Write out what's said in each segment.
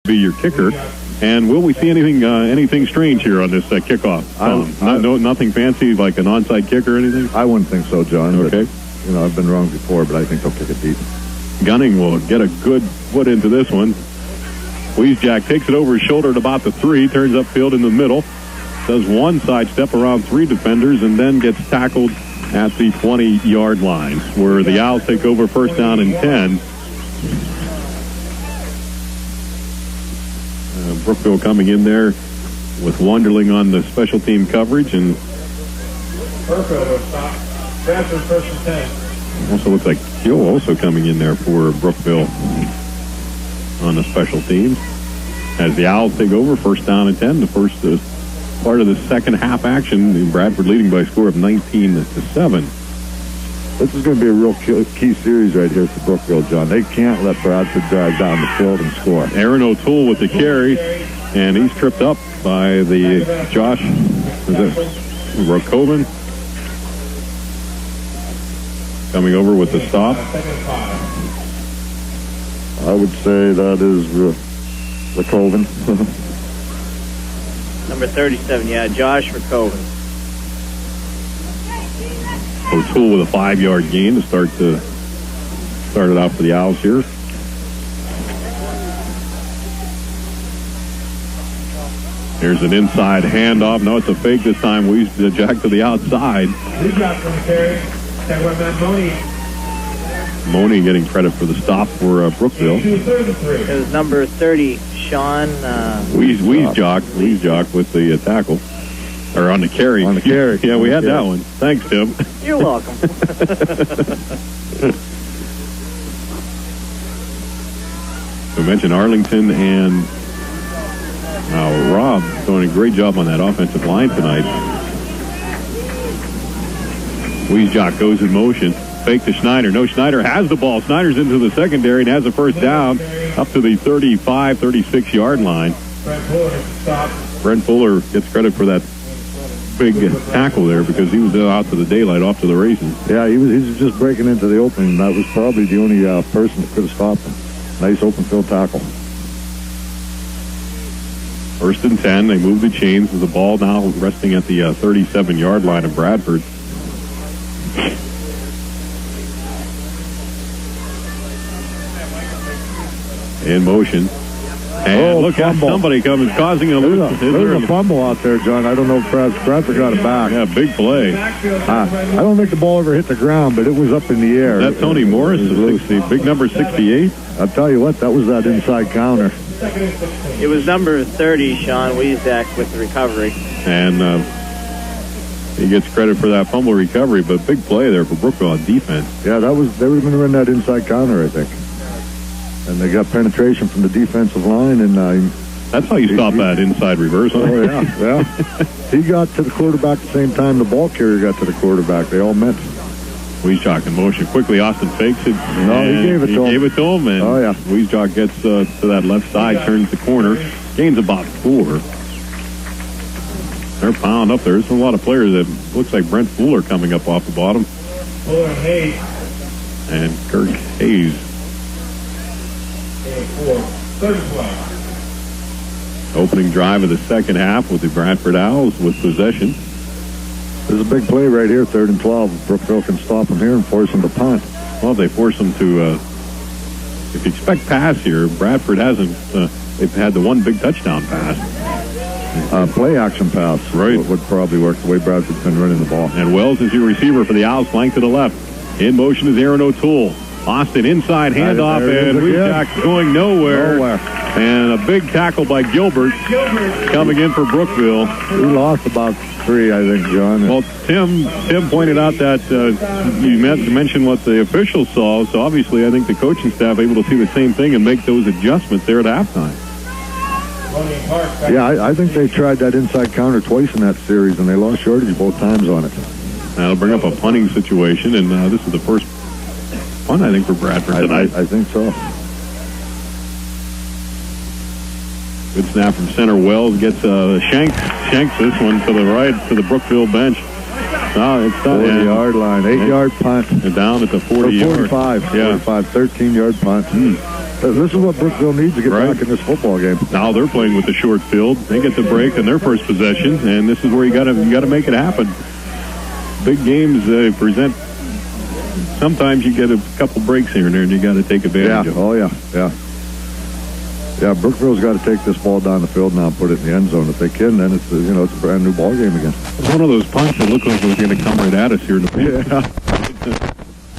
be your kicker. And will we see anything strange here on this kickoff? Nothing fancy like an onside kick or anything? I wouldn't think so, John. Okay. But, I've been wrong before, but I think they'll kick it deep. Gunning will get a good foot into this one. Weisjack takes it over his shoulder at about the 3, turns upfield in the middle, does one side step around 3 defenders, and then gets tackled at the 20-yard line, where the Owls take over first down and 10. Brookville coming in there with Wonderling on the special team coverage, and Bradford first and 10. Also looks like Hill also coming in there for Brookville on the special teams. As the Owls take over first down and 10, the first part of the second half action, Bradford leading by a score of 19-7. This is going to be a real key series right here for Brookville, John. They can't let Bradford drive down the field and score. Aaron O'Toole with the carry, and he's tripped up by the Josh Rokoven. Coming over with the stop. I would say that is Rokoven. Number 37, Josh Rokoven. O'Toole with a 5-yard gain to start it off for the Owls here. Here's an inside handoff. No, it's a fake this time. Jack to the outside. Weisjack from the carry. Money getting credit for the stop for Brookville. It was number 30, Sean. Weisjack with the tackle. Or on the carry. On the carry. Yeah, we had that one. Thanks, Tim. You're welcome. We mentioned Arlington and Rob doing a great job on that offensive line tonight. Weisjack goes in motion. Fake to Schneider. No, Schneider has the ball. Schneider's into the secondary and has a first down up to the 35, 36-yard line. Brent Fuller gets credit for that big tackle there because he was out to the daylight, off to the races. Yeah, he was just breaking into the opening. That was probably the only person that could have stopped him. Nice open field tackle. First and 10. They move the chains with the ball now resting at the 37-yard line of Bradford. In motion. And look at somebody coming, causing a loose. There's a fumble out there, John. I don't know if Bradford got it back. Yeah, big play. I don't think the ball ever hit the ground, but it was up in the air. That's Tony Morris, big number 68. I'll tell you what, that was that inside counter. It was number 30, Sean Weisjack, with the recovery. And he gets credit for that fumble recovery, but big play there for Brookville on defense. Yeah, they were going to run that inside counter, I think. And they got penetration from the defensive line, and that's how you stop that inside reverse. Huh? Oh, yeah. He got to the quarterback at the same time the ball carrier got to the quarterback. They all met. Weisjack in motion. Quickly, Austin fakes it. No, he gave it to him. And Weisjack gets to that left side, turns the corner, gains about 4. They're pounding up there. There's a lot of players that looks like Brent Fuller coming up off the bottom. Fuller and Hayes. And Kirk Hayes. Opening drive of the second half with the Bradford Owls with possession. There's a big play right here, 3rd and 12. Brookville can stop them here and force them to punt. Well, they force them to, if you expect pass here, Bradford hasn't, they've had the one big touchdown pass. Play action pass would probably work the way Bradford's been running the ball. And Wells is your receiver for the Owls, flank to the left. In motion is Aaron O'Toole. Austin inside handoff, and Weisjack going nowhere. And a big tackle by Gilbert coming in for Brookville. He lost about 3, I think, John. Well, Tim pointed out that you mentioned what the officials saw, so obviously I think the coaching staff able to see the same thing and make those adjustments there at halftime. Yeah, I think they tried that inside counter twice in that series, and they lost shortage both times on it. That'll bring up a punting situation, and this is the first punt, I think, for Bradford tonight. I think so. Good snap from center. Wells gets shanks this one to the right to the Brookville bench. No, it's not 40-yard line, 8-yard punt. They're down at the 40-yard. 45, 13-yard punt. This is what Brookville needs to get back in this football game. Now they're playing with the short field. They get the break in their first possession, and this is where you got to make it happen. Big games present. Sometimes you get a couple breaks here and there, and you got to take advantage of it. Oh yeah. Yeah, Brookville's got to take this ball down the field now and put it in the end zone. If they can, then it's it's a brand new ball game again. It's one of those punts that looked like it was going to come right at us here in the field. Yeah.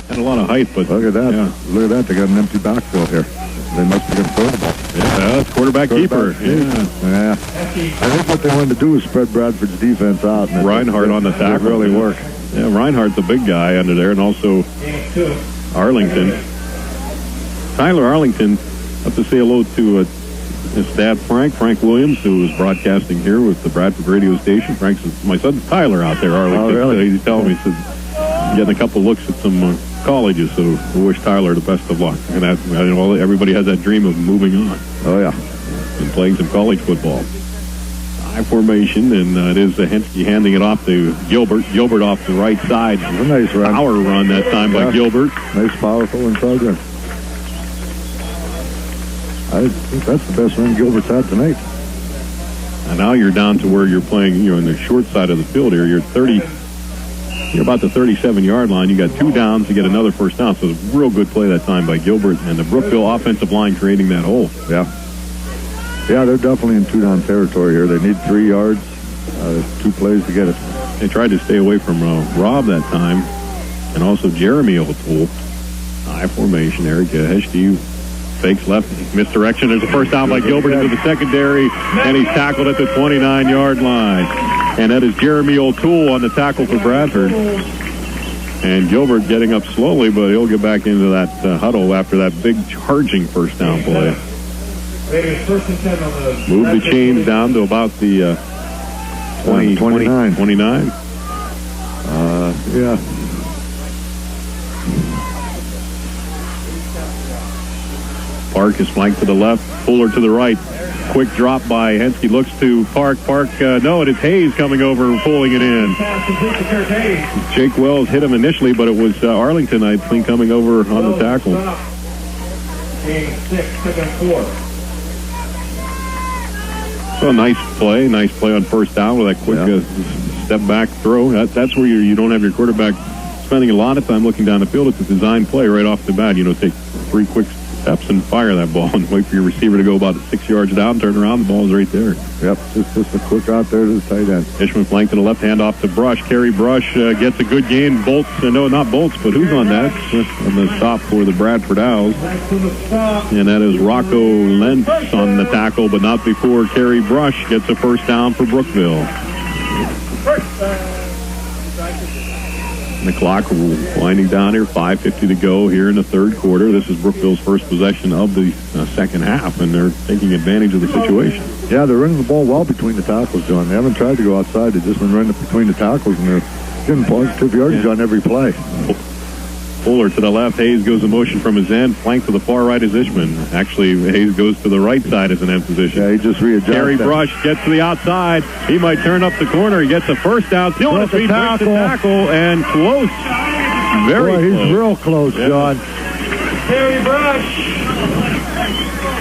Had a lot of height, but look at that. Yeah. Look at that. They got an empty backfield here. They must be going to throw the ball. Yeah, that's quarterback keeper. Yeah. I think what they wanted to do is spread Bradford's defense out. And Reinhardt on the tackle. Really work. Yeah, Reinhardt's a big guy under there, and also Arlington. Tyler Arlington. Up to say hello to his dad, Frank Williams, who is broadcasting here with the Bradford radio station. Frank says, my son Tyler out there, Arlington. Oh, really? He's telling me, he says, getting a couple looks at some colleges, so we wish Tyler the best of luck. And everybody has that dream of moving on. Oh, yeah. And playing some college football. High formation, and it is Hensky handing it off to Gilbert. Gilbert off the right side. A nice run. Power run that time by Gilbert. Nice, powerful inside run. I think that's the best run Gilbert's had tonight. And now you're down to where you're playing, on the short side of the field here. You're about the 37-yard line. You got 2 downs to get another first down. So it's a real good play that time by Gilbert and the Brookville offensive line creating that hole. Yeah. Yeah, they're definitely in 2-down territory here. They need 3 yards, 2 plays to get it. They tried to stay away from Rob that time, and also Jeremy O'Toole. High formation. Eric Heskey fakes left, misdirection. There's a first down by Gilbert into the secondary, and he's tackled at the 29-yard line. And that is Jeremy O'Toole on the tackle for Bradford. And Gilbert getting up slowly, but he'll get back into that huddle after that big charging first down play. Move the chains down to about the 29. Yeah. Park is flanked to the left, Fuller to the right. Quick drop by Hensky, looks to Park. No, it is Hayes coming over and pulling it in. Jake Wells hit him initially, but it was Arlington, I think, coming over on the tackle. So nice play on first down with that quick step back throw. That's where you don't have your quarterback spending a lot of time looking down the field. It's a design play right off the bat. Take 3 quick steps and fire that ball and wait for your receiver to go about 6 yards down, turn around, the ball's right there. Yep, just a quick out there to the tight end. Ishman flanked to the left, hand off to Brush. Kerry Brush gets a good gain. Bolts, no, not Bolts, but who's on that? On the stop for the Bradford Owls. And that is Rocco Lentz on the tackle, but not before Kerry Brush gets a first down for Brookville. And the clock winding down here, 5:50 to go here in the third quarter. This is Brookville's first possession of the second half, and they're taking advantage of the situation. Yeah, they're running the ball well between the tackles, John. They haven't tried to go outside. They've just been running it between the tackles, and they're getting positive yardage on every play. Fuller to the left. Hayes goes in motion from his end. Flank to the far right is Ishman. Actually, Hayes goes to the right side as an end position. Yeah, he just readjusts. Kerry Brush gets to the outside. He might turn up the corner. He gets a first down. Still on his feet. Breaks the tackle and close. Very close. He's real close, John. Kerry Brush.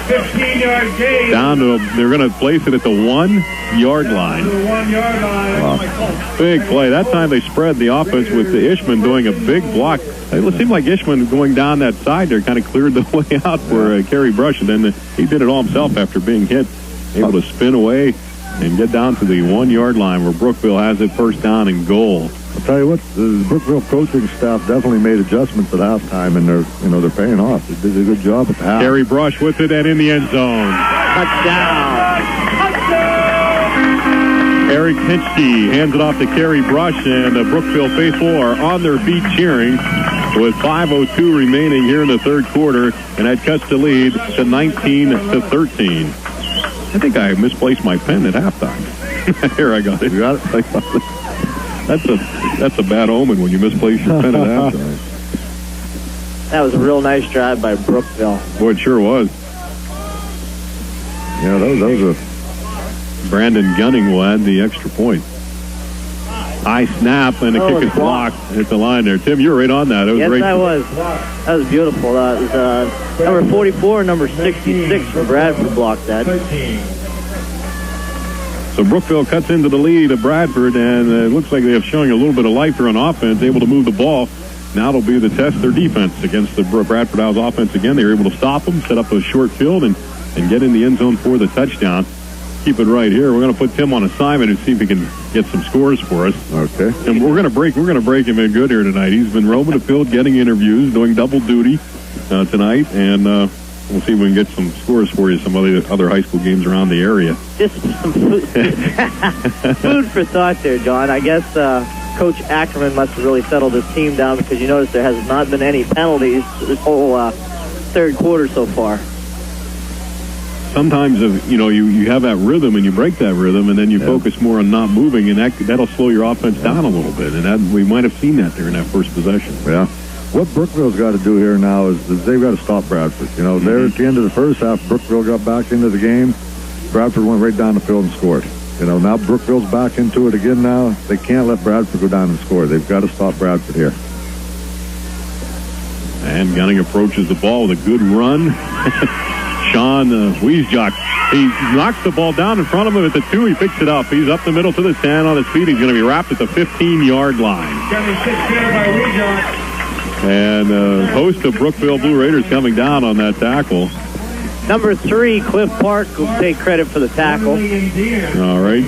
15-yard gain. Down to, they're going to place it at the 1-yard line. The 1-yard line. Wow. Big play. That time they spread the offense with the Ishman doing a big block. It seemed like Ishman going down that side there kind of cleared the way out for Kerry Brush, and then he did it all himself after being hit. Able to spin away and get down to the 1-yard line where Brookville has it first down and goal. I'll tell you what, the Brookville coaching staff definitely made adjustments at halftime, and they're paying off. They did a good job at the half. Kerry Brush with it and in the end zone. Touchdown. Eric Hinchke hands it off to Kerry Brush, and the Brookville faithful are on their feet cheering with 5:02 remaining here in the third quarter, and that cuts the lead to 19-13. I think I misplaced my pen at halftime. Here, I got it. You got it? That's a bad omen when you misplace your pen at halftime. That was a real nice drive by Brookville. Boy, it sure was. Yeah, that was a... Brandon Gunning will add the extra point. High snap, and the kick is blocked. Hit the line there. Tim, you were right on that. It was yes, great. I was. That was beautiful. That was number 44 and number 66 for Bradford blocked that. So Brookville cuts into the lead of Bradford, and it looks like they're showing a little bit of life here on offense, able to move the ball. Now it'll be the test their defense against the Bradford Owls offense again. They were able to stop them, set up a short field, and get in the end zone for the touchdown. Keep it right here. We're going to put Tim on assignment and see if he can get some scores for us. Okay. And we're going to break him in good here tonight. He's been roaming the field, getting interviews, doing double duty tonight, and we'll see if we can get some scores for you, some other high school games around the area. Just some food for thought there, John. I guess Coach Ackerman must have really settled his team down, because you notice there has not been any penalties this whole third quarter so far. Sometimes, you have that rhythm and you break that rhythm, and then you focus more on not moving, and that'll slow your offense down a little bit. And we might have seen that there in that first possession. Yeah. What Brookville's got to do here now is they've got to stop Bradford. There at the end of the first half, Brookville got back into the game. Bradford went right down the field and scored. Now Brookville's back into it again now. They can't let Bradford go down and score. They've got to stop Bradford here. And Gunning approaches the ball with a good run. Sean Wiesjock, he knocks the ball down in front of him at the 2. He picks it up. He's up the middle to the 10 on his feet. He's going to be wrapped at the 15-yard line. And a host of Brookville Blue Raiders coming down on that tackle. Number 3, Cliff Park, will take credit for the tackle. All right.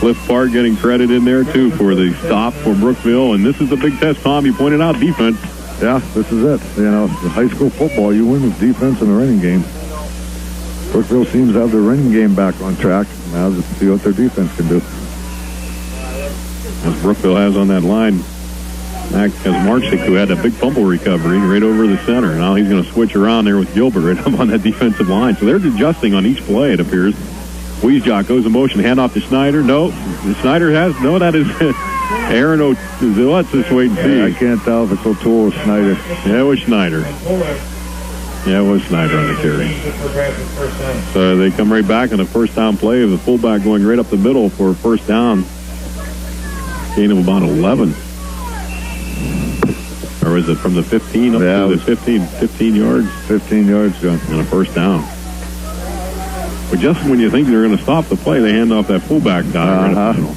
Cliff Park getting credit in there, too, for the stop for Brookville. And this is the big test, Tom. You pointed out defense. Yeah, this is it. The high school football, you win with defense in the running game. Brookville seems to have their running game back on track. Now let's see what their defense can do. As Brookville has on that line, Mac has Marchik, who had a big fumble recovery right over the center. Now he's going to switch around there with Gilbert right up on that defensive line. So they're adjusting on each play, it appears. Wiesjock goes in motion, handoff to Snyder. No, that is Aaron let's just wait and see. Yeah, I can't tell if it's O'Toole or Snyder. Yeah, it was Snyder. Yeah, it was Snyder on the carry. So they come right back on the first down play of the fullback going right up the middle for a first down. Gain of about 11. Or was it from the 15 up to the 15 yards? 15 yards, John. And a first down. But just when you think they're going to stop the play, they hand off that fullback down right up the middle.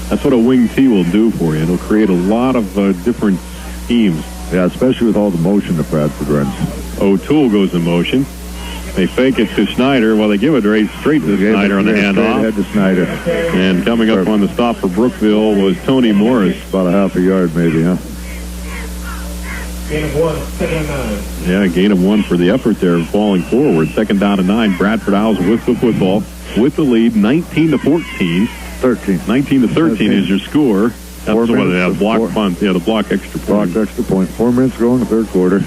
That's what a wing T will do for you. It'll create a lot of different schemes. Yeah, especially with all the motion that Bradford runs. O'Toole goes in motion. They fake it to Snyder. Well, they give it right straight to Snyder on the handoff. Head to Snyder. And coming up on the stop for Brookville was Tony Morris. About a half a yard maybe, huh? Gain of 1, 2nd and 9. Yeah, gain of 1 for the effort there, falling forward. 2nd down and 9. Bradford Owls with the football, with the lead, 19-14. 19-13 is your score. That's the one that block punt. Yeah, the block extra point. Block extra point. 4 minutes to go in the third quarter.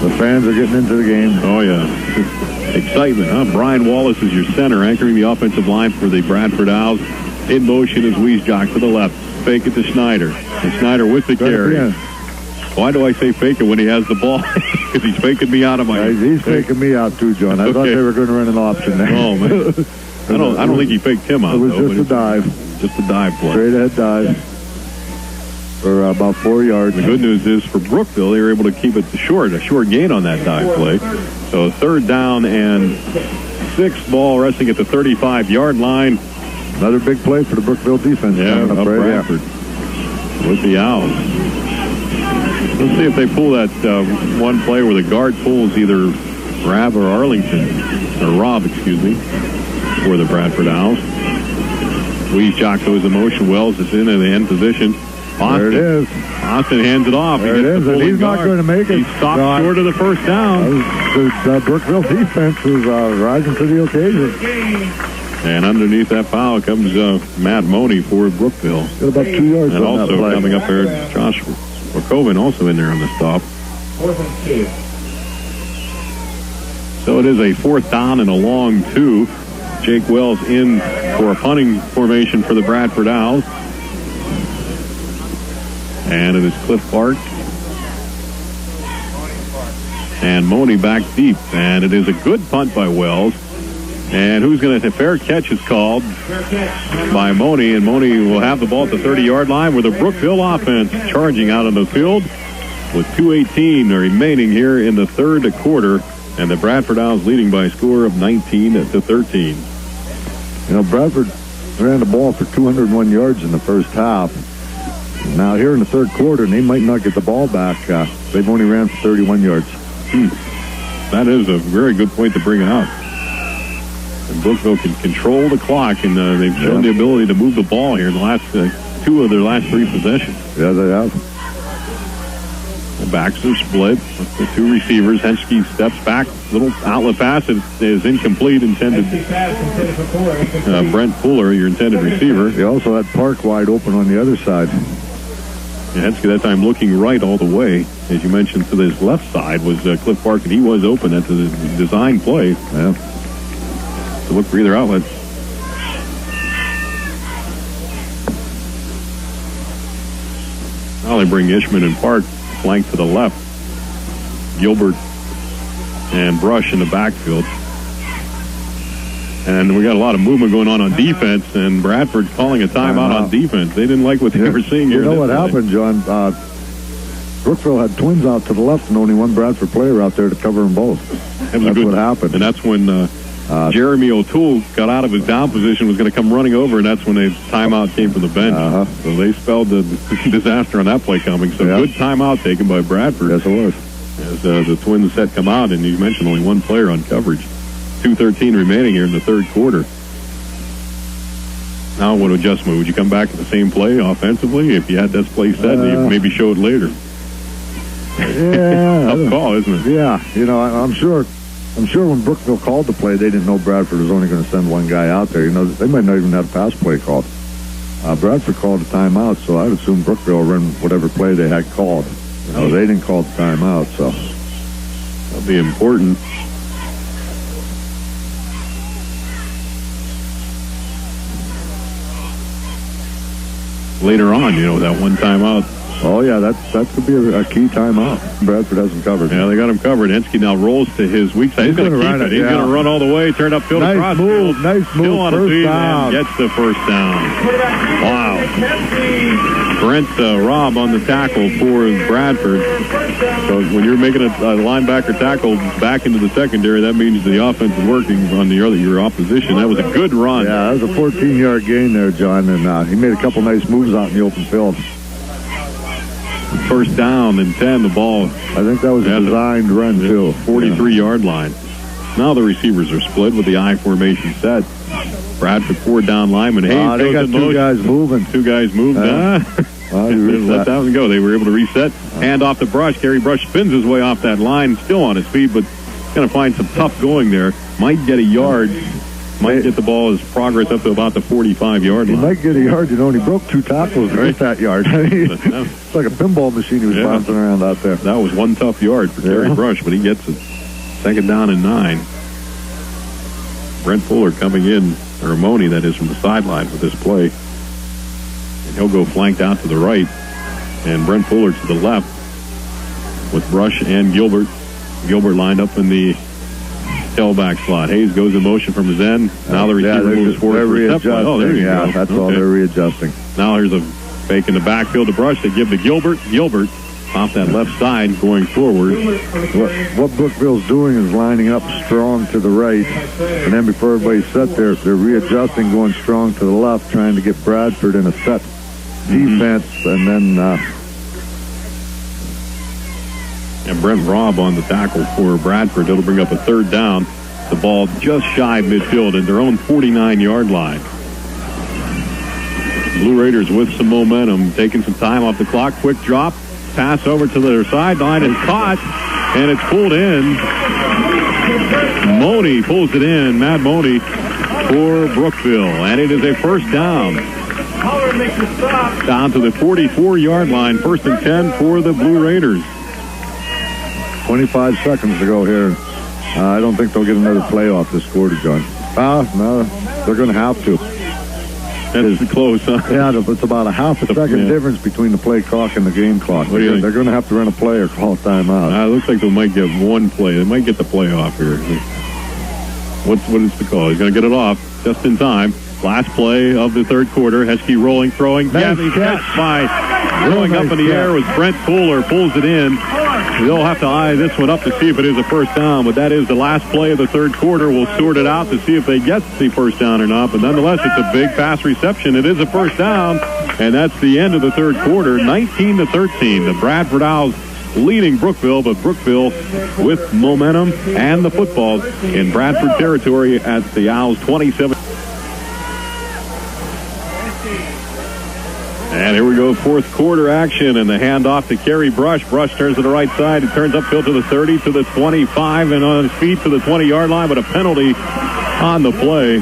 The fans are getting into the game. Oh, yeah. Excitement, huh? Brian Wallace is your center, anchoring the offensive line for the Bradford Owls. In motion is Wiesjock to the left. Fake it to Snyder. And Snyder with the carry. Why do I say fake it when he has the ball? Because he's faking me out of my... He's faking me out too, John. I thought they were going to run an option there. Oh, man. I don't think he faked him out, It was though, just a dive. Just a dive play. Straight ahead dive for about 4 yards. The good news is for Brookville, they were able to keep it short, a short gain on that dive play. So 3rd down and 6, ball resting at the 35-yard line. Another big play for the Brookville defense. Yeah, up Bradford with the Owls. Let's see if they pull that one play where the guard pulls either Rob, excuse me, for the Bradford Owls. Wiesjock goes in motion. Wells is in the end position. Austin, there it is. Austin hands it off. There it is, and he's not going to make it. He stopped short of the first down. The Brookville defense is rising to the occasion. And underneath that foul comes Matt Money for Brookville. Got about 2 yards and on also that play. Coming up there, Josh McCoven also in there on the stop. 4th and 2. So it is a 4th down and a long 2. Jake Wells in for a punting formation for the Bradford Owls. And it is Cliff Park. And Money back deep. And it is a good punt by Wells. And who's going to... Fair catch is called by Money, and Money will have the ball at the 30-yard line with the Brookville offense charging out on the field with 2:18 remaining here in the third quarter, and the Bradford Owls leading by a score of 19-13. You know, Bradford ran the ball for 201 yards in the first half. Now here in the third quarter, and they might not get the ball back. They've only ran for 31 yards. That is a very good point to bring out. And Brookville can control the clock, and they've shown the ability to move the ball here in the last two of their last three possessions. Yeah, they have. The backs are split with the two receivers. Henschke steps back. Little outlet pass is incomplete, intended Brent Fuller, your intended receiver. They also had Park wide open on the other side. And Henschke that time looking right all the way. As you mentioned, to his left side was Cliff Park, and he was open. That's a design play. Yeah. To look for either outlet. Now they bring Ishman and Park flank to the left. Gilbert and Brush in the backfield. And we got a lot of movement going on defense, and Bradford calling a timeout on defense. They didn't like what they were seeing here. You know what happened, John? Brookville had twins out to the left and only one Bradford player out there to cover them both. That's what happened. And that's when Jeremy O'Toole got out of his down position, was going to come running over, and that's when the timeout came from the bench. So they spelled the disaster on that play coming. So good timeout taken by Bradford. Yes, it was. As the twins set come out, and you mentioned only one player on coverage. 2:13 remaining here in the third quarter. Now what adjustment? Would you come back to the same play offensively if you had this play set and you maybe show it later? Yeah. Tough call, isn't it? Yeah. You know, I'm sure when Brookville called the play, they didn't know Bradford was only going to send one guy out there. You know, they might not even have a pass play called. Bradford called a timeout, so I'd assume Brookville ran whatever play they had called. You know, they didn't call the timeout, so that'll be important. Later on, you know, that one timeout. Oh, yeah, that could be a key timeout. Bradford hasn't covered. Yeah, they got him covered. Henschke now rolls to his weak side. He's going to keep it. He's going to run all the way, turn upfield across. Nice move, Still on first down. And gets the first down. Wow. Brent Robb on the tackle for Bradford. So when you're making a linebacker tackle back into the secondary, that means the offense is working on your opposition. That was a good run. Yeah, that was a 14-yard gain there, John, and he made a couple nice moves out in the open field. First down and 10, the ball. I think that was a designed run, too. 43-yard line. Now the receivers are split with the I formation set. Bradford 4 down lineman. Hayes they got two guys moving. Two guys moved. Let that one go. They were able to reset. Hand off to Brush. Gary Brush spins his way off that line. Still on his feet, but going to find some tough going there. Might get a yard. Might get the ball as progress up to about the 45-yard line. He might get a yard, you know, and he broke two tackles to get that yard. It's like a pinball machine he was bouncing around out there. That was one tough yard for Gary Brush, but he gets it. Second down and 9. Brent Fuller coming in, or Moni, that is, from the sideline for this play. And he'll go flanked out to the right. And Brent Fuller to the left with Brush and Gilbert. Gilbert lined up in the tailback slot. Hayes goes in motion from his end. Now the receiver moves forward. They're readjusting. Oh, there you go. That's all they're readjusting. Now here's a fake in the backfield to Brush. They give to Gilbert. Gilbert off that left side going forward. What Brookville's doing is lining up strong to the right. And then before everybody's set there, they're readjusting, going strong to the left, trying to get Bradford in a set defense. And then... And Brent Robb on the tackle for Bradford. It'll bring up a third down. The ball just shy of midfield at their own 49-yard line. Blue Raiders with some momentum, taking some time off the clock. Quick drop, pass over to their sideline, and caught, and it's pulled in. Moni pulls it in, Matt Moni for Brookville, and it is a first down. Down to the 44-yard line, first and 10 for the Blue Raiders. 25 seconds to go here. I don't think they'll get another play off this quarter, John. No, they're going to have to. That's close, huh? Yeah, it's about a half a second difference between the play clock and the game clock. What do you think? They're going to have to run a play or call timeout. It looks like they might get one play. They might get the play off here. What is the call? He's going to get it off just in time. Last play of the third quarter. Heskey rolling, throwing. Nice Yes, catch. by going up in the air was Brent Fuller. Pulls it in. They'll have to eye this one up to see if it is a first down, but that is the last play of the third quarter. We'll sort it out to see if they get the first down or not, but nonetheless, it's a big pass reception. It is a first down, and that's the end of the third quarter, 19-13. The Bradford Owls leading Brookville, but Brookville with momentum and the football in Bradford territory at the Owls 27. And here we go, fourth quarter action, and the handoff to Kerry Brush. Brush turns to the right side. It turns upfield to the 30, to the 25, and on his feet to the 20-yard line, but a penalty on the play.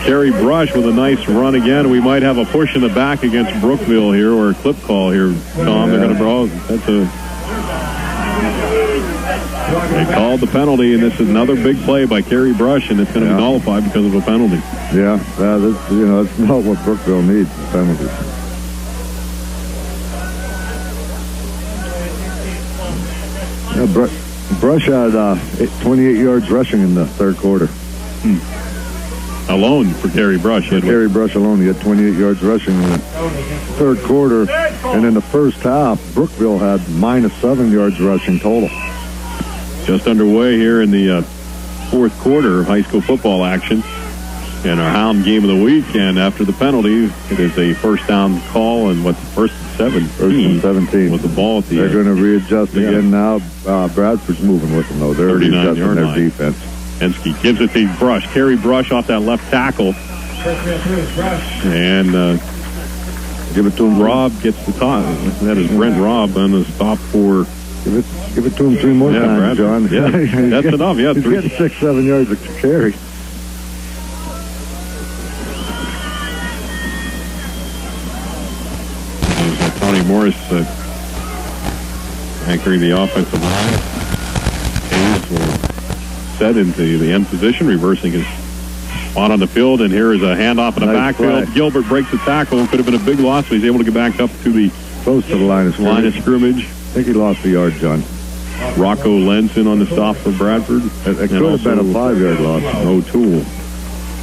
Kerry Brush with a nice run again. We might have a push in the back against Brookville here, or a clip call here, Tom. They're going to draw. They called the penalty, and this is another big play by Kerry Brush, and it's going to be nullified because of a penalty. Yeah, that's not what Brookville needs, penalties. Yeah, Brush had 28 yards rushing in the third quarter. Alone for Kerry Brush. Kerry Brush alone, he had 28 yards rushing in the third quarter. And in the first half, Brookville had -7 yards rushing total. Just underway here in the fourth quarter of high school football action. And our Hound game of the week, and after the penalty, it is a first down call, and first and 17 with the ball at the They're going to readjust again now. Bradford's moving with them, though. They're readjusting their defense. Hensky gives it to Brush. Kerry Brush off that left tackle. And give it to him. Robb gets the top. That is Brent Robb on the stop for... Give it to him 3 more times, John. Yeah, that's enough. Yeah, he's getting 6-7 yards of carry. Tony Morris anchoring the offensive line. Hayes will set into the end position, reversing his spot on the field, and here is a handoff in the backfield. Play. Gilbert breaks the tackle. Could have been a big loss, but he's able to get back up to the close to the line of scrimmage. I think he lost a yard, John. Rocco Lenson on the stop for Bradford. It could have been a 5-yard loss. O'Toole.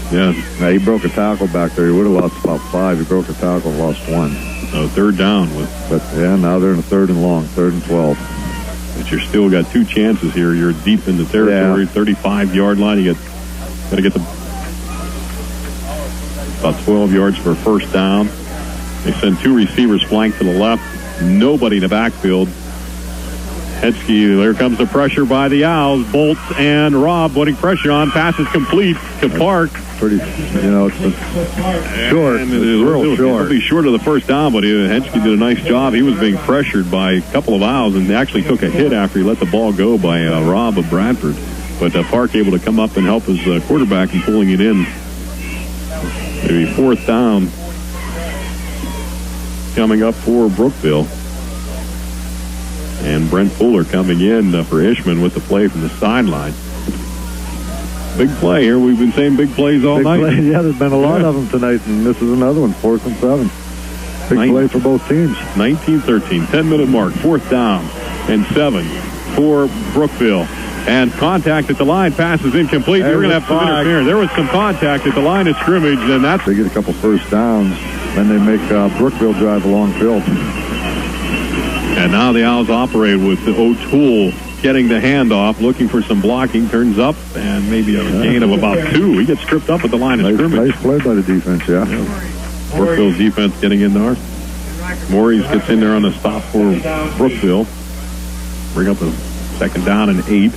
Yeah. Now, he broke a tackle back there. He would have lost about 5. He broke a tackle and lost 1. Third down. But, now they're in a 3rd and long, 3rd and 12. But you're still got 2 chances here. You're deep in the territory, 35-yard line. You got to get about 12 yards for a first down. They send 2 receivers flanked to the left. Nobody in the backfield. Hetsky, there comes the pressure by the Owls. Bolts and Robb putting pressure on. Pass is complete to Park. Pretty, it's short. And it is real short. It'll be short of the first down, but Hetsky did a nice job. He was being pressured by a couple of Owls and actually took a hit after he let the ball go by Robb of Bradford. But Park able to come up and help his quarterback in pulling it in. Maybe 4th down coming up for Brookville. And Brent Fuller coming in for Ishman with the play from the sideline. Big play here. We've been saying big plays all night. Yeah, there's been a lot of them tonight, and this is another one, 4th and 7. Big play for both teams. 19-13, 10-minute mark, 4th down and 7 for Brookville. And contact at the line, pass is incomplete. You're going to have some interference. There was some contact at the line of scrimmage, and that's... They get a couple first downs, then they make Brookville drive along field. And now the Owls operate with O'Toole getting the handoff, looking for some blocking, turns up, and maybe a gain of about 2. He gets tripped up at the line of scrimmage. Nice play by the defense, yeah. Brookville's defense getting in there. Maurice gets in there on the stop for Brookville. Bring up a 2nd down and 8.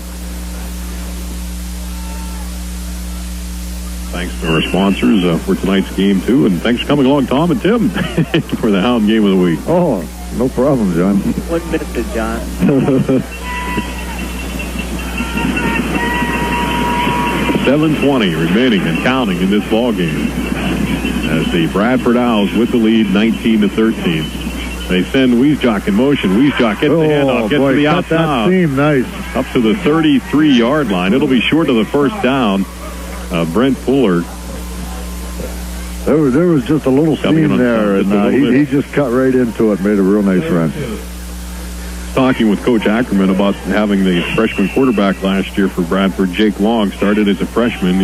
Thanks to our sponsors for tonight's game, too. And thanks for coming along, Tom and Tim, for the Hound game of the week. Oh, no problem, John. What minute did John? 7:20 remaining and counting in this ball game. As the Bradford Owls with the lead, 19-13. They send Wiesjock in motion. Wiesjock gets the handoff, gets to the outside. That seam, nice. Up to the 33-yard line. It'll be short of the first down. Brent Fuller. There was just a little seam there, and he just cut right into it, made a real nice run. talking with Coach Ackerman about having the freshman quarterback last year for Bradford, Jake Long, started as a freshman,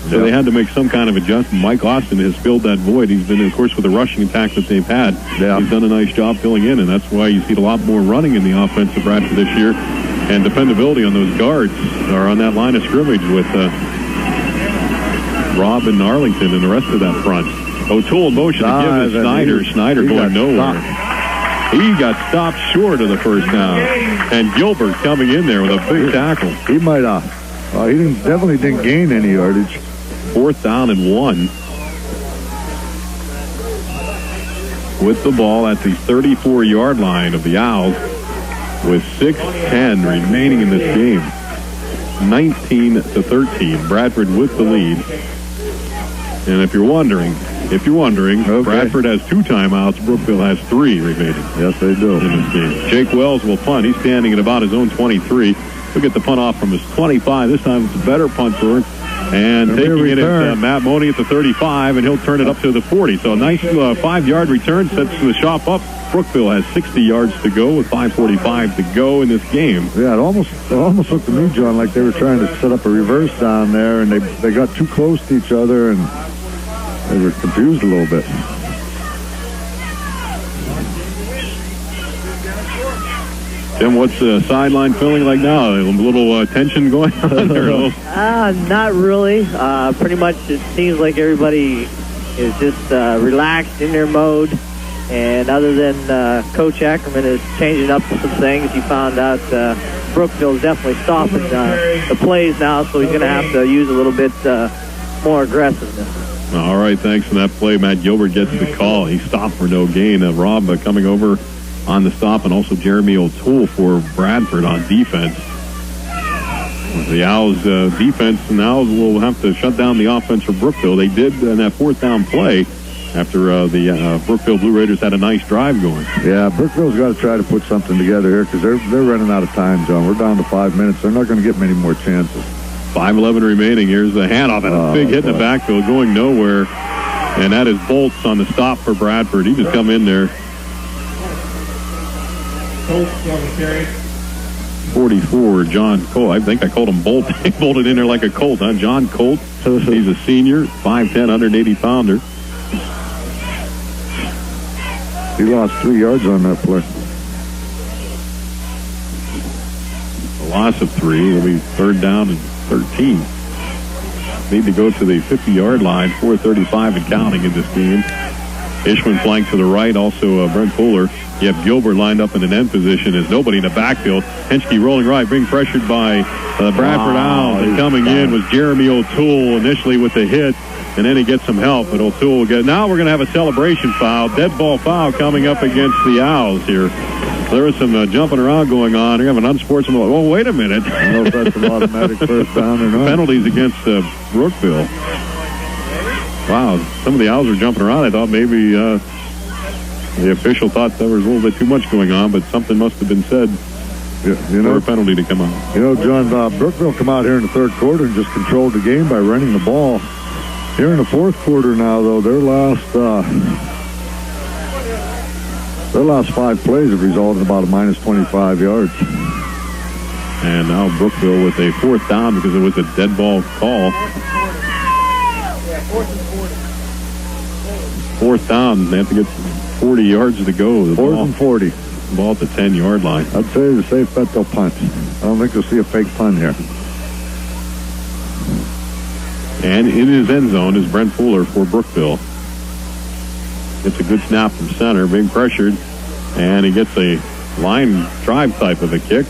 so they had to make some kind of adjustment. Mike Austin has filled that void. He's been, of course, with the rushing attack that they've had. Yeah. He's done a nice job filling in, and that's why you see a lot more running in the offense of Bradford this year. And dependability on those guards are on that line of scrimmage with Rob and Arlington and the rest of that front. O'Toole in motion to give to Snyder. Snyder going nowhere. He got stopped short of the first down. And Gilbert coming in there with a big tackle. He might have. He definitely didn't gain any yardage. 4th down and 1. With the ball at the 34-yard line of the Owls with 6:10 remaining in this game. 19-13. Bradford with the lead. And if you're wondering, okay. Bradford has 2 timeouts. Brookville has 3 remaining. Yes, they do. In this game. Jake Wells will punt. He's standing at about his own 23. He'll get the punt off from his 25. This time it's a better punt for him. And taking it is Matt Money at the 35, and he'll turn it up to the 40. So a nice 5-yard return sets the shop up. Brookville has 60 yards to go with 5:45 to go in this game. Yeah, it almost looked to me, John, like they were trying to set up a reverse down there, and they got too close to each other, and they were confused a little bit. Tim, what's the sideline feeling like now? A little tension going on there? Not really. Pretty much it seems like everybody is just relaxed in their mode. And other than Coach Ackerman is changing up some things, he found out Brookville is definitely stopping the plays now, so he's going to have to use a little bit more aggressiveness. All right, thanks for that play. Matt Gilbert gets the call. He stopped for no gain. Rob coming over on the stop, and also Jeremy O'Toole for Bradford on defense. The Owls defense, and the Owls will have to shut down the offense for Brookville. They did in that 4th down play after the Brookville Blue Raiders had a nice drive going. Yeah, Brookville's got to try to put something together here because they're running out of time, John. We're down to 5 minutes. They're not going to get many more chances. 5:11 remaining. Here's the handoff and a big hit in the backfield going nowhere. And that is Bolts on the stop for Bradford. He just come in there. 44, John Colt. I think I called him Bolt. He bolted in there like a Colt, huh? John Colt. He's a senior, 5'10", 180-pounder. He lost 3 yards on that play. A loss of 3. It'll be 3rd down and 13. Need to go to the 50-yard line. 4:35 and counting in this game. Ishman flanked to the right. Also Brent Fuller. You have Gilbert lined up in an end position. There's nobody in the backfield. Henschke rolling right, being pressured by Bradford Owls. And coming in was Jeremy O'Toole initially with the hit, and then he gets some help. But O'Toole will get. Now we're going to have a celebration foul, dead ball foul coming up against the Owls here. There was some jumping around going on. They're having unsportsmanlike. Oh, wait a minute. I don't know if that's an automatic first down or not. Penalties against Brookville. Wow, some of the Owls were jumping around. I thought maybe the official thought there was a little bit too much going on, but something must have been said for a penalty to come out. John, Brookville come out here in the 3rd quarter and just controlled the game by running the ball. Here in the 4th quarter now, though, their last 5 plays have resulted in about a minus 25 yards. And now Brookville with a 4th down because it was a dead ball call. 4th down. They have to get 40 yards to go. 4th and 40. Ball at the 10-yard line. I'd say it's a safe bet they'll punt. I don't think you'll see a fake punt here. And in his end zone is Brent Fuller for Brookville. Gets a good snap from center, being pressured, and he gets a line drive type of a kick.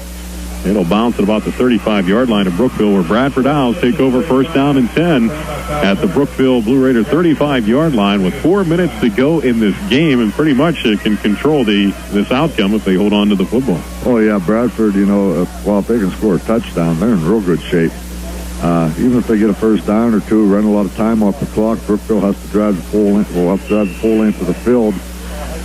It'll bounce at about the 35-yard line of Brookville, where Bradford Owls take over 1st down and 10 at the Brookville Blue Raider 35-yard line with 4 minutes to go in this game, and pretty much can control this outcome if they hold on to the football. Oh, yeah, Bradford, if they can score a touchdown, they're in real good shape. Even if they get a 1st down or 2, run a lot of time off the clock, Brookville has to drive the full length, of the field.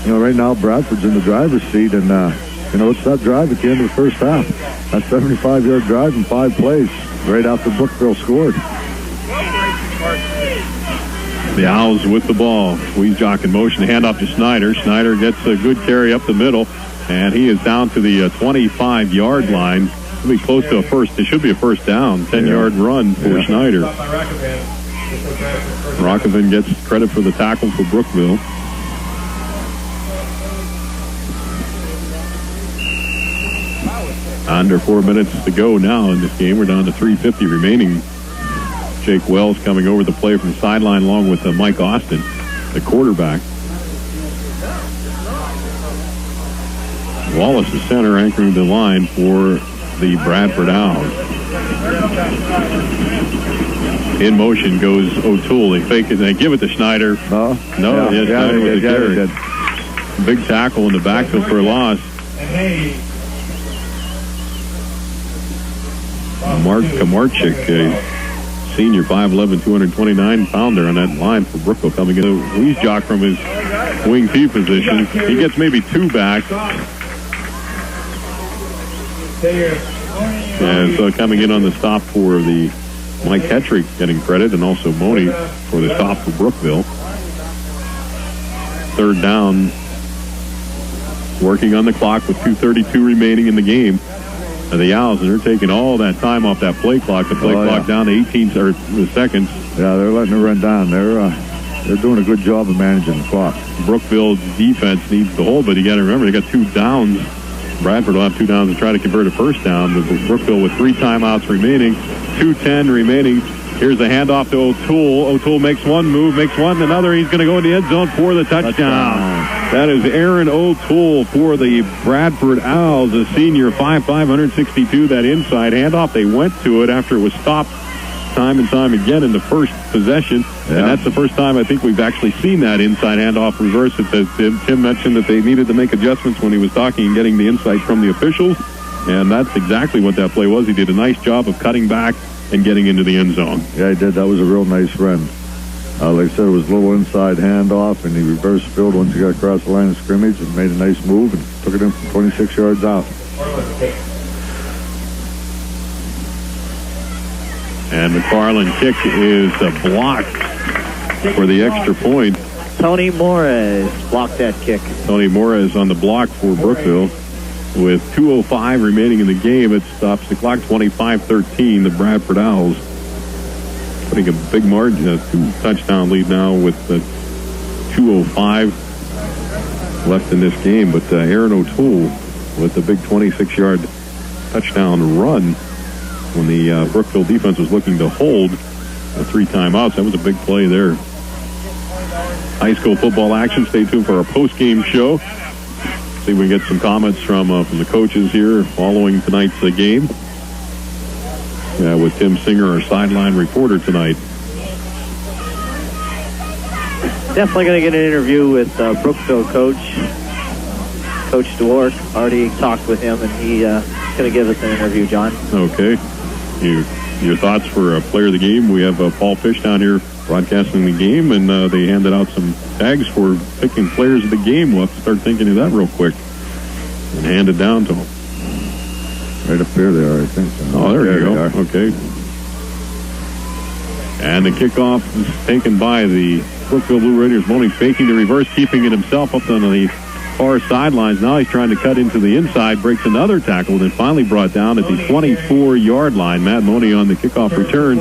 Right now, Bradford's in the driver's seat, and it's that drive at the end of the 1st half. That 75-yard drive in 5 plays right after Brookville scored. The Owls with the ball. Weejock in motion. Hand off to Snyder. Snyder gets a good carry up the middle. And he is down to the 25-yard line. It'll be close to a first. It should be a first down. 10-yard run for Schneider. Rockovan gets credit for the tackle for Brookville. Under 4 minutes to go now in this game. We're down to 3:50 remaining. Jake Wells coming over the play from the sideline along with Mike Austin, the quarterback. Wallace, the center, anchoring the line for the Bradford Owls. In motion goes O'Toole. They fake it. They give it to Schneider. No, Schneider with the carry. Big tackle in the backfield for a loss. Mark Kamarchik, a senior, 5'11", 229-pounder on that line for Brookville coming in. Wiesjock from his wing T position. He gets maybe two back. And so coming in on the stop for the Mike Hetrick getting credit, and also Moni for the stop for Brookville. Third down, working on the clock with 2:32 remaining in the game. The Owls, and they're taking all that time off that play clock. The play clock down to 18 seconds. Yeah, they're letting it run down. They're doing a good job of managing the clock. Brookville defense needs to hold, but you got to remember they got 2 downs. Bradford will have 2 downs to try to convert a first down. Brookville with 3 timeouts remaining, 2:10 remaining. Here's the handoff to O'Toole. O'Toole makes one move, makes one, another. He's going to go in the end zone for the touchdown. That is Aaron O'Toole for the Bradford Owls, a senior, 5'5", 162. That inside handoff, they went to it after it was stopped time and time again in the first possession. Yeah. And that's the first time I think we've actually seen that inside handoff reverse. Tim mentioned that they needed to make adjustments when he was talking and getting the insight from the officials. And that's exactly what that play was. He did a nice job of cutting back and getting into the end zone. Yeah, he did. That was a real nice run. Like I said, it was a little inside handoff, and he reversed field once he got across the line of scrimmage and made a nice move and took it in from 26 yards out. And McFarland kick is blocked for the extra point. Tony Morez blocked that kick. Tony Morez on the block for Brookville. With 2:05 remaining in the game, it stops the clock 25-13. The Bradford Owls putting a big margin, a 2-touchdown lead now with 2:05 left in this game. But Aaron O'Toole with the big 26-yard touchdown run when the Brookville defense was looking to hold the 3 timeouts. That was a big play there. High school football action. Stay tuned for our post-game show. See if we can get some comments from the coaches here following tonight's game. With Tim Singer, our sideline reporter tonight. Definitely going to get an interview with Brookville coach Dwork. Already talked with him, and he's going to give us an interview, John. Okay. Your thoughts for player of the game? We have Paul Fish down here broadcasting the game, and they handed out some tags for picking players of the game. We'll have to start thinking of that real quick and hand it down to them. Right up there they are, I think. Oh, there you go. Okay. And the kickoff is taken by the Brookville Blue Raiders. Moni faking the reverse, keeping it himself up on the far sidelines. Now he's trying to cut into the inside, breaks another tackle, and then finally brought down at the 24-yard line. Matt Moni on the kickoff return,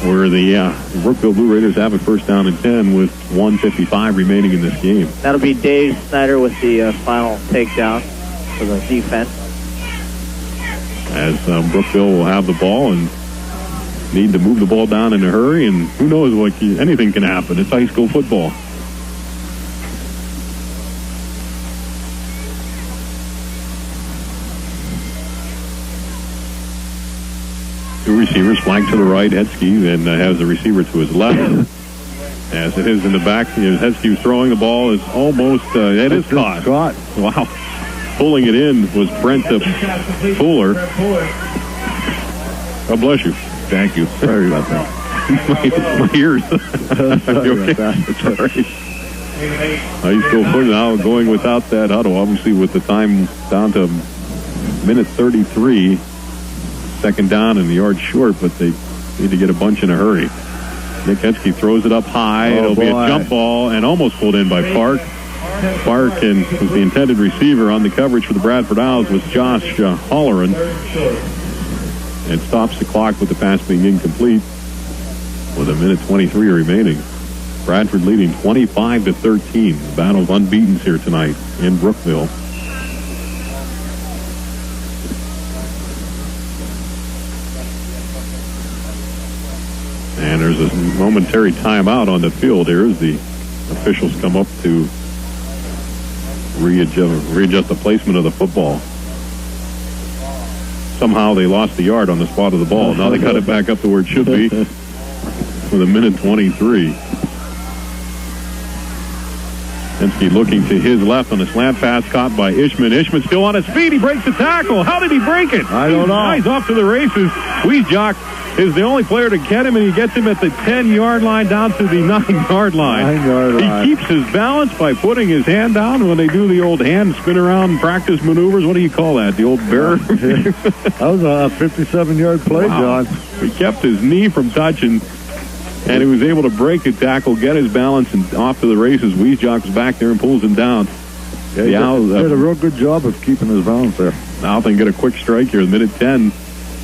where the Brookville Blue Raiders have a first down and 10 with 1:55 remaining in this game. That'll be Dave Snyder with the final takedown for the defense. As Brookville will have the ball and need to move the ball down in a hurry, and who knows, anything can happen. It's high school football. Two receivers, flank to the right. Hetzke then has the receiver to his left. As it is in the back, Hetzke throwing the ball is almost, it is caught. Wow. Pulling it in was Brent Fuller. God bless you. Thank you. Sorry about that. my ears. Sorry about that. It's all right. High school football now going without that huddle, obviously with the time down to minute 33. Second down and the yard short, but they need to get a bunch in a hurry. Nick Hetzke throws it up high. It'll be a jump ball and almost pulled in by Park. Park and was the intended receiver. On the coverage for the Bradford Owls was Josh Holleran. And stops the clock with the pass being incomplete with 1:23 remaining. Bradford leading 25-13. The battle of unbeatens here tonight in Brookville. And there's a momentary timeout on the field here as the officials come up to readjust the placement of the football. Somehow they lost the yard on the spot of the ball. Now they got it back up to where it should be with 1:23. Henske looking to his left on a slant pass caught by Ishman. Ishman still on his feet. He breaks the tackle. How did he break it? I don't know. He's off to the races. Weisjock is the only player to get him, and he gets him at the 10-yard line down to the 9-yard line. 9-yard line. He keeps his balance by putting his hand down when they do the old hand spin around practice maneuvers. What do you call that? The old bear? That was a 57-yard play, wow. John. He kept his knee from touching, and he was able to break the tackle, get his balance, and off to the races. Weisjock is back there and pulls him down. Yeah, he did a real good job of keeping his balance there. Now they get a quick strike here, 1:10,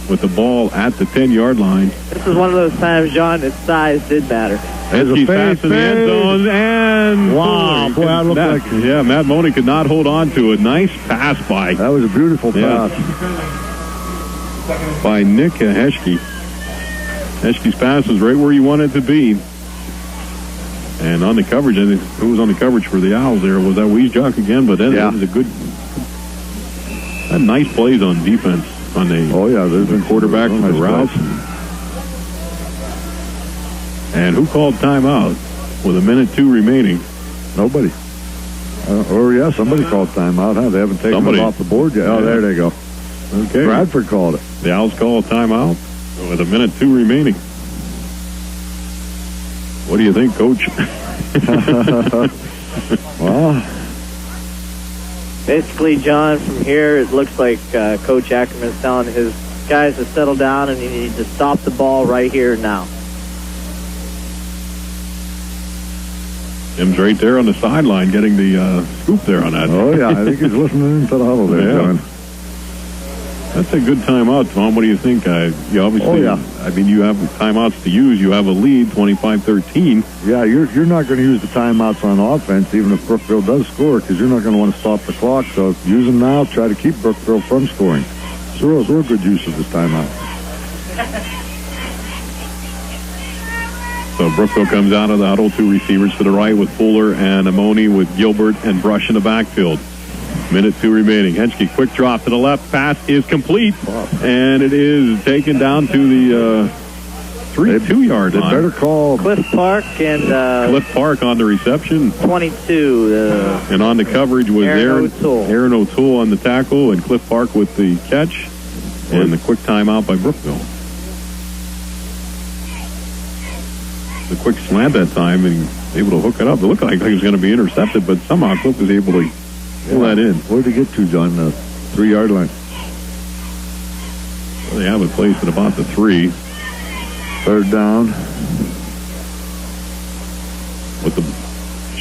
with the ball at the 10-yard line. This is one of those times, John, that size did matter. Henske pass in the end zone, and wow, boy, that looked like... Yeah, Matt Money could not hold on to it. Nice pass by... That was a beautiful pass. By Nick Henske. Heske's pass was right where you wanted it to be. And on the coverage, I think who was on the coverage for the Owls there? Was that Weisjock again? But then it was a good... Had nice plays on defense. On the there's been quarterback for the route. And who called timeout with 1:02 remaining? Nobody. Somebody called timeout, huh? They haven't taken it off the board yet. Oh, there they go. Okay. Bradford called it. The Owls call timeout with 1:02 remaining. What do you think, Coach? Well... Basically, John, from here, it looks like Coach Ackerman is telling his guys to settle down and you need to stop the ball right here and now. Tim's right there on the sideline getting the scoop there on that. Oh, yeah, I think he's listening into the huddle there, John. That's a good timeout, Tom. What do you think? You obviously, I mean, you have timeouts to use. You have a lead, 25-13. Yeah, you're not going to use the timeouts on offense, even if Brookville does score, because you're not going to want to stop the clock. So use them now. Try to keep Brookville from scoring. So real good use of this timeout. So Brookville comes out of the huddle, two receivers to the right with Fuller and Amoni with Gilbert and Brush in the backfield. 1:02 remaining. Henske, quick drop to the left. Pass is complete, and it is taken down to the 2-yard line. They better call Cliff Park and Cliff Park on the reception. 22. And on the coverage was Aaron O'Toole on the tackle, and Cliff Park with the catch, and the quick timeout by Brookville. The quick slant that time, and able to hook it up. It looked like it was going to be intercepted, but somehow Cliff was able to pull that in. Where'd he get to, John? The 3-yard line. Well, they have it placed at about the 3. 3rd down. With the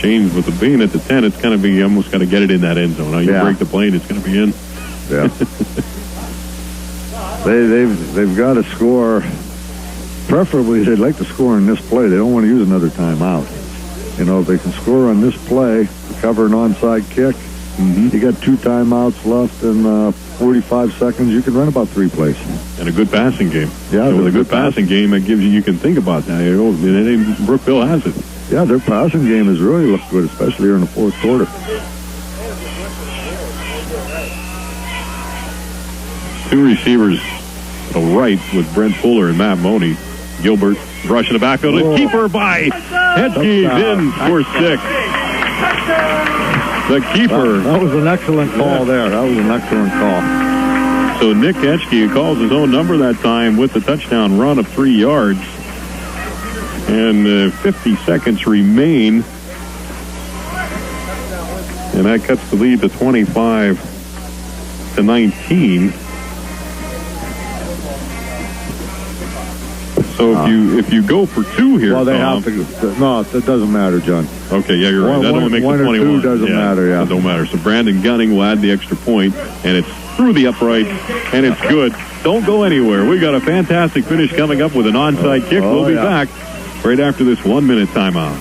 chains, with the being at the 10, it's going to be, almost got to get it in that end zone. Now you break the plane, it's going to be in. Yeah. They've got to score. Preferably, they'd like to score in this play. They don't want to use another timeout. You know, if they can score on this play, cover an onside kick, you got 2 timeouts left in 45 seconds. You can run about 3 plays. And a good passing game. Yeah, so with a good passing game, it gives you can think about that. You know, Brookville has it. Yeah, their passing game has really looked good, especially here in the 4th quarter. 2 receivers to the right with Brent Fuller and Matt Money. Gilbert brushing the backfield. And keeper by Henske in for 6. The keeper. That was an excellent call there. That was an excellent call. So Nick Henske calls his own number that time with the touchdown run of 3 yards. And 50 seconds remain. And that cuts the lead to 25-19. So if you go for 2 here, well, they have to. No, it doesn't matter, John. Okay, yeah, you're right. That only makes it 21. 1 or 2 doesn't matter. Yeah, it don't matter. So Brandon Gunning will add the extra point, and it's through the upright, and it's good. Don't go anywhere. We got a fantastic finish coming up with an onside kick. We'll be back right after this 1-minute timeout.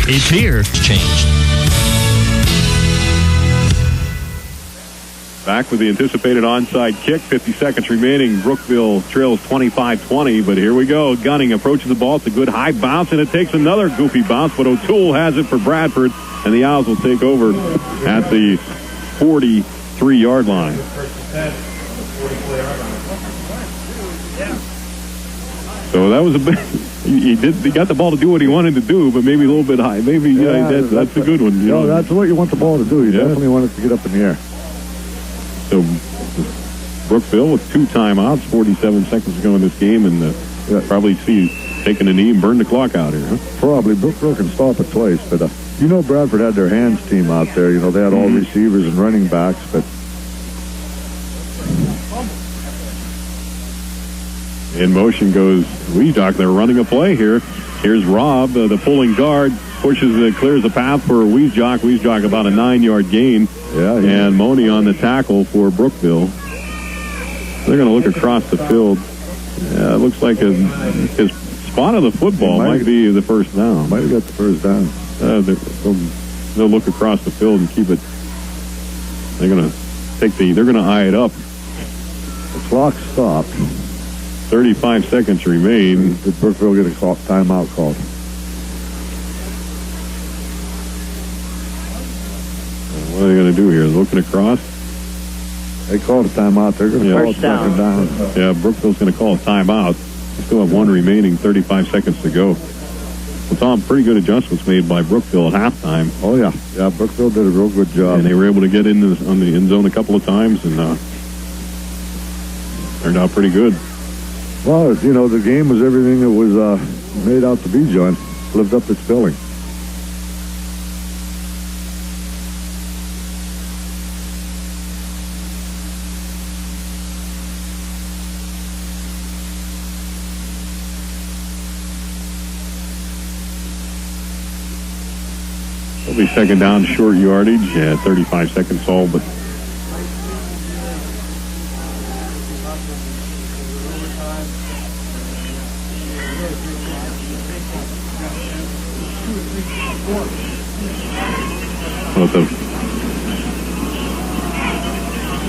It's here. Changed. Back with the anticipated onside kick. 50 seconds remaining. Brookville trails 25-20, but here we go. Gunning approaches the ball. It's a good high bounce, and it takes another goofy bounce, but O'Toole has it for Bradford, and the Owls will take over at the 43-yard line. So that was a bit... He got the ball to do what he wanted to do, but maybe a little bit high. Maybe that's a good one. You know? That's what you want the ball to do. You definitely want it to get up in the air. So Brookville with 2 timeouts, 47 seconds to go in this game, and probably taking a knee and burn the clock out here. Huh? Probably. Brookville can stop it twice, but Bradford had their hands team out there. They had all receivers and running backs, but in motion goes Weejock. They're running a play here. Here's Robb, the pulling guard, clears the path for Weejock. Weejock about a 9-yard gain. And Money on the tackle for Brookville. They're going to look across the field. Yeah, it looks like his spot of the football might be the first down. Might have got the first down. They'll look across the field and keep it. They're going to eye it up. The clock stopped. 35 seconds remain. Did Brookville get a timeout called? What are they going to do here? Looking across? They called a timeout. They're going to call a second down. Yeah, Brookville's going to call a timeout. They still have 1 remaining, 35 seconds to go. Well, Tom, pretty good adjustments made by Brookville at halftime. Oh, yeah. Yeah, Brookville did a real good job. And they were able to get on the end zone a couple of times, and turned out pretty good. Well, the game was everything it was made out to be, John. Lived up its billing. It'll be second down, short yardage. 35 seconds all, but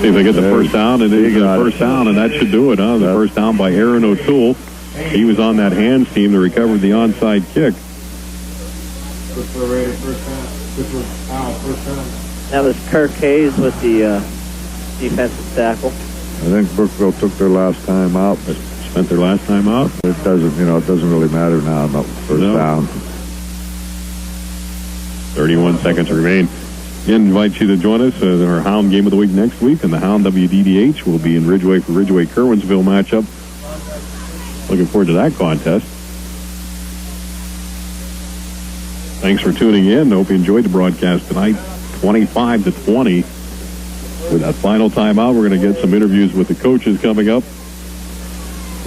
see if they get the first down, and they get the first down, and that should do it, huh? The first down by Aaron O'Toole. He was on that hands team that recovered the onside kick. That was Kirk Hayes with the defensive tackle. I think Brookville took their last time out, but spent their last time out. It doesn't really matter now about first down. 31 seconds remain. Again, invite you to join us in our Hound Game of the Week next week, and the Hound WDDH will be in Ridgeway for Ridgeway-Kerwinsville matchup. Looking forward to that contest. Thanks for tuning in. Hope you enjoyed the broadcast tonight. 25-20. With that final timeout, we're going to get some interviews with the coaches coming up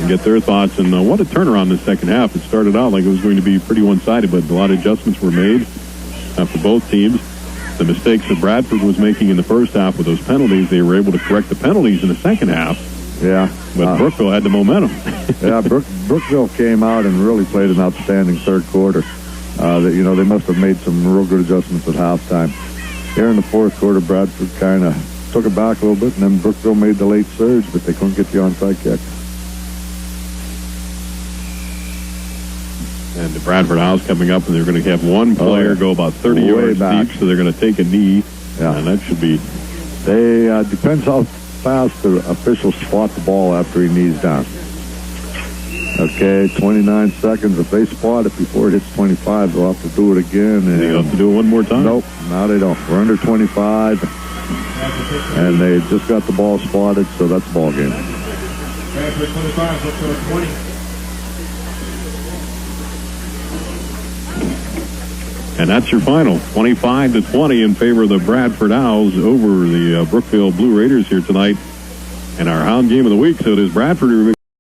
and get their thoughts. And what a turnaround in the second half. It started out like it was going to be pretty one-sided, but a lot of adjustments were made for both teams. The mistakes that Bradford was making in the first half with those penalties, they were able to correct the penalties in the second half. Yeah. But Brookville had the momentum. Yeah, Brookville came out and really played an outstanding third quarter. They must have made some real good adjustments at halftime. Here in the fourth quarter, Bradford kind of took it back a little bit, and then Brookville made the late surge, but they couldn't get the onside kick. And the Bradford Owls coming up, and they're going to have one player go about 30 yards deep, so they're going to take a knee. Yeah. And that should be... Depends how fast the officials spot the ball after he knees down. Okay, 29 seconds. If they spot it before it hits 25, they'll have to do it again. And they'll have to do it one more time? Nope, no, they don't. We're under 25, and they just got the ball spotted, so that's the ball game. Bradford 25, Brookville 20. And that's your final, 25-20 in favor of the Bradford Owls over the Brookville Blue Raiders here tonight in our Hound Game of the Week. So it is Bradford